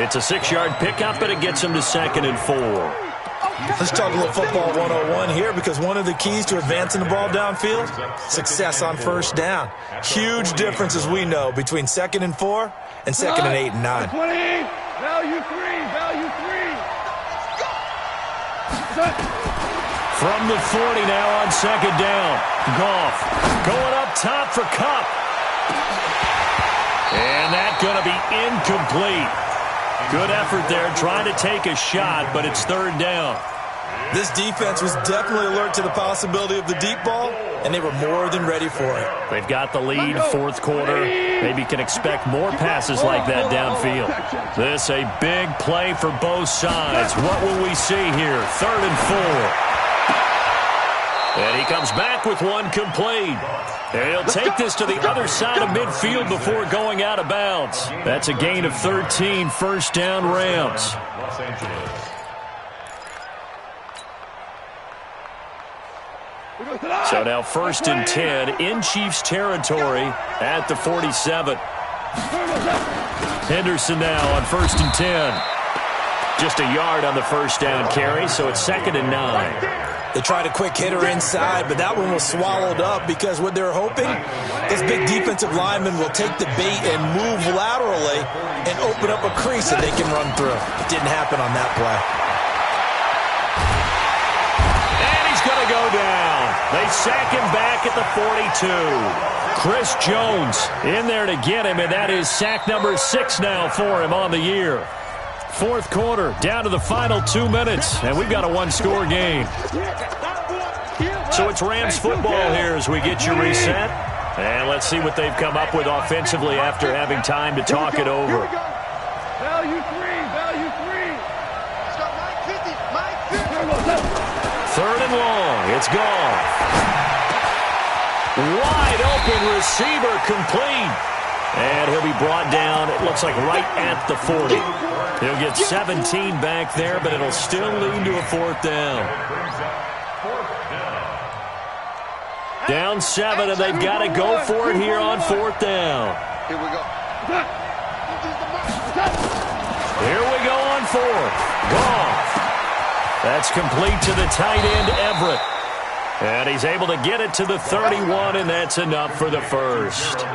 It's a 6-yard pickup, but it gets him to 2nd and 4. Let's talk a little football 101 here, because one of the keys to advancing the ball downfield, success on first down. Huge difference, as we know, between 2nd and 4 and 2nd and 8 and 9. 20, value 3, value 3. From the 40 now on 2nd down. Goff going up top for Kupp. And that's going to be incomplete. Good effort there, trying to take a shot, but it's 3rd down. This defense was definitely alert to the possibility of the deep ball, and they were more than ready for it. They've got the lead, 4th quarter. Maybe can expect more passes like that downfield. This a big play for both sides. What will we see here? 3rd and 4. And he comes back with one complete. And he'll take this to the other side of midfield before going out of bounds. That's a gain of 13, 1st down Rams. So now 1st and 10 in Chiefs territory at the 47. Henderson now on 1st and 10. Just a yard on the 1st down carry, so it's 2nd and 9. They tried a quick hitter inside, but that one was swallowed up because what they're hoping, this big defensive lineman will take the bait and move laterally and open up a crease that they can run through. It didn't happen on that play. And he's going to go down. They sack him back at the 42. Chris Jones in there to get him, and that is sack number 6 now for him on the year. Fourth quarter, down to the final 2 minutes, and we've got a one-score game. So it's Rams football here as we get you reset. And let's see what they've come up with offensively after having time to talk it over. Value three. Let's go, Mike 50. Third and long. It's gone. Wide open receiver complete. And he'll be brought down, it looks like right at the 40. He'll get 17 back there, but it'll still lead to a fourth down. Down 7, and they've got to go for it here on fourth down. Here we go. Here we go on fourth. Goff. That's complete to the tight end, Everett. And he's able to get it to the 31, and that's enough for the first.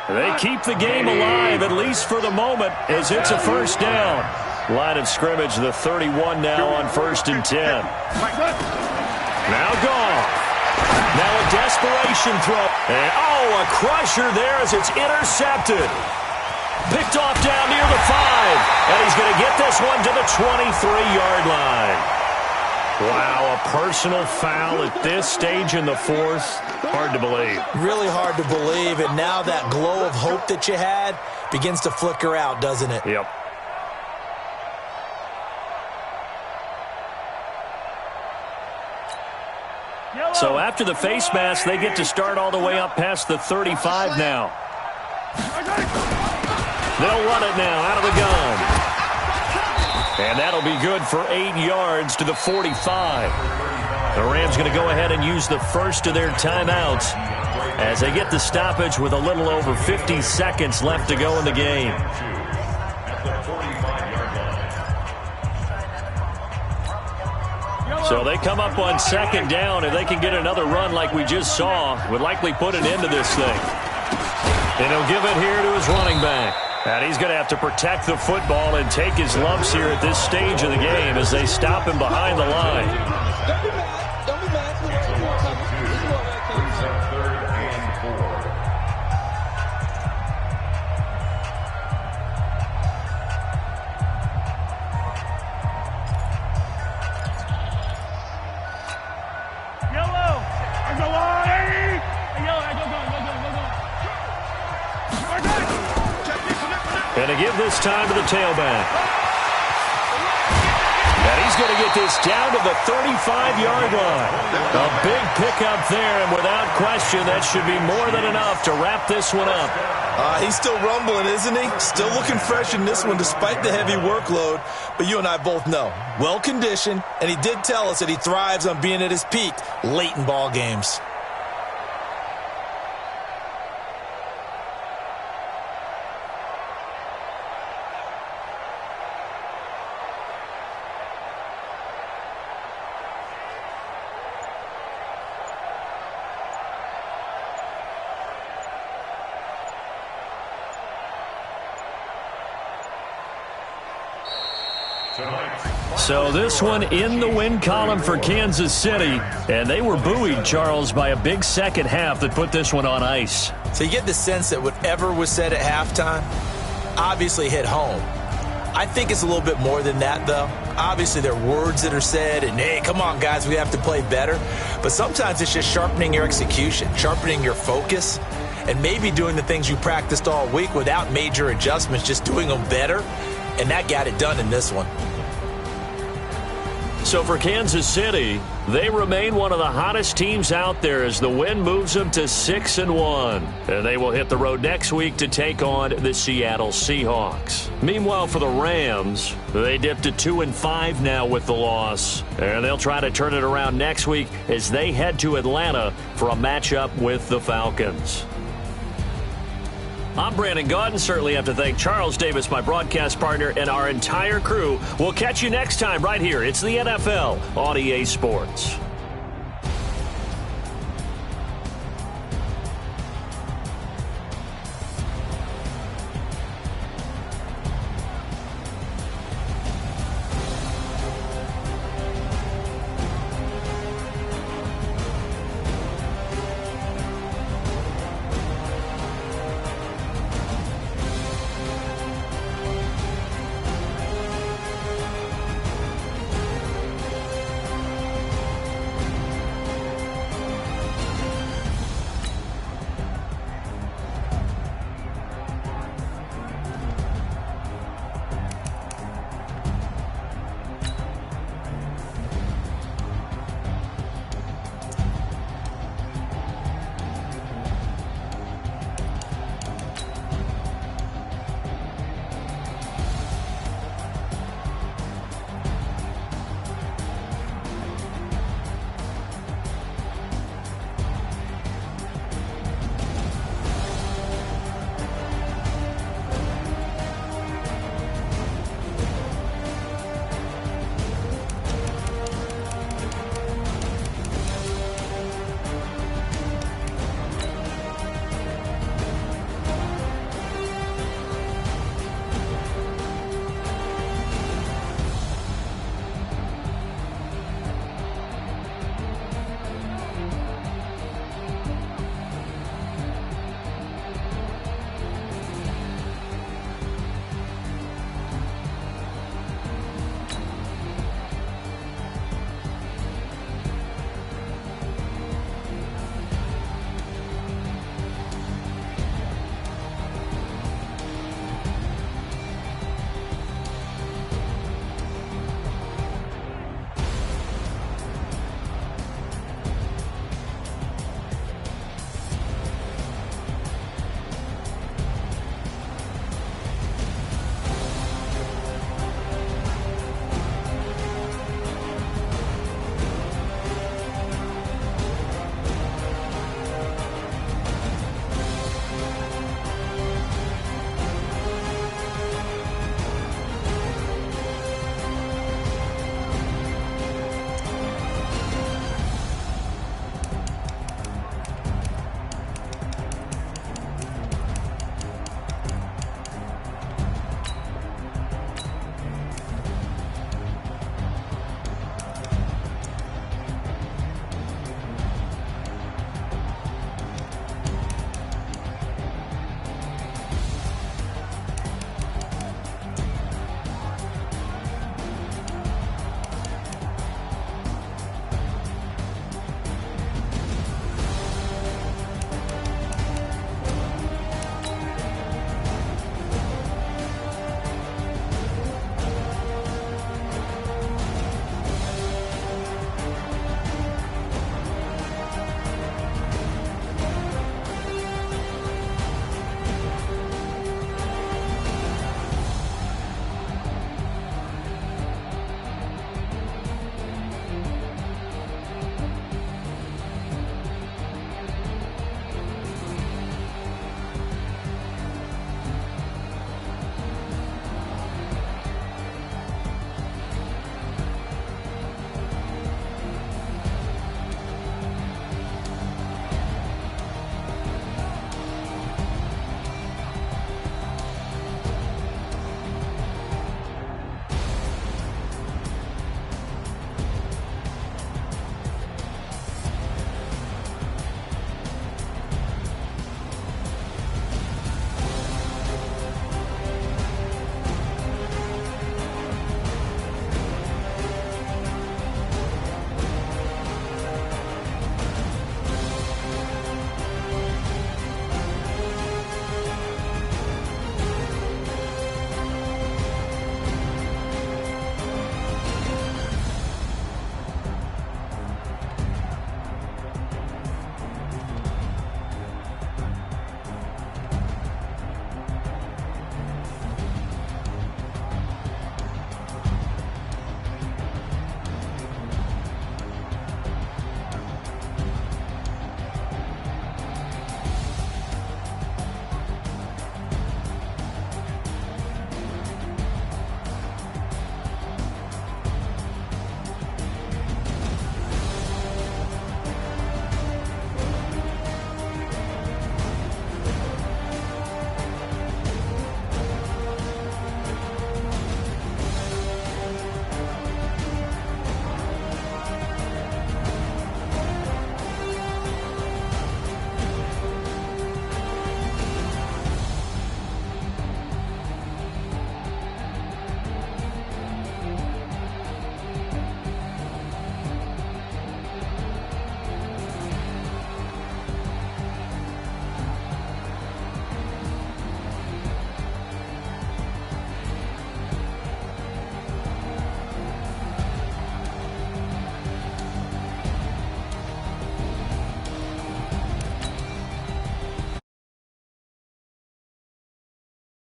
They keep the game alive, at least for the moment, as it's a first down. Line of scrimmage, the 31 now on 1st and 10. Now Goff. Now a desperation throw. And, a crusher there as it's intercepted. Picked off down near the 5. And he's going to get this one to the 23-yard line. Wow, a personal foul at this stage in the fourth. Hard to believe. Really hard to believe. And now that glow of hope that you had begins to flicker out, doesn't it? Yep. So after the face mask, they get to start all the way up past the 35 now. They'll run it now out of the gun. And that'll be good for 8 yards to the 45. The Rams going to go ahead and use the first of their timeouts as they get the stoppage with a little over 50 seconds left to go in the game. So they come up on second down. If they can get another run like we just saw, would likely put an end to this thing. And he'll give it here to his running back. And he's going to have to protect the football and take his lumps here at this stage of the game as they stop him behind the line. Don't be mad. And to give this time to the tailback. And he's going to get this down to the 35-yard line. A big pickup there, and without question, that should be more than enough to wrap this one up. He's still rumbling, isn't he? Still looking fresh in this one despite the heavy workload. But you and I both know, well-conditioned, and he did tell us that he thrives on being at his peak late in ball games. So this one in the win column for Kansas City. And they were buoyed, Charles, by a big second half that put this one on ice. So you get the sense that whatever was said at halftime obviously hit home. I think it's a little bit more than that, though. Obviously, there are words that are said, and, hey, come on, guys, we have to play better. But sometimes it's just sharpening your execution, sharpening your focus, and maybe doing the things you practiced all week without major adjustments, just doing them better. And that got it done in this one. So for Kansas City, they remain one of the hottest teams out there as the win moves them to 6-1. And they will hit the road next week to take on the Seattle Seahawks. Meanwhile, for the Rams, they dipped to 2-5 now with the loss. And they'll try to turn it around next week as they head to Atlanta for a matchup with the Falcons. I'm Brandon Gaudin. Certainly have to thank Charles Davis, my broadcast partner, and our entire crew. We'll catch you next time right here. It's the NFL on EA Sports.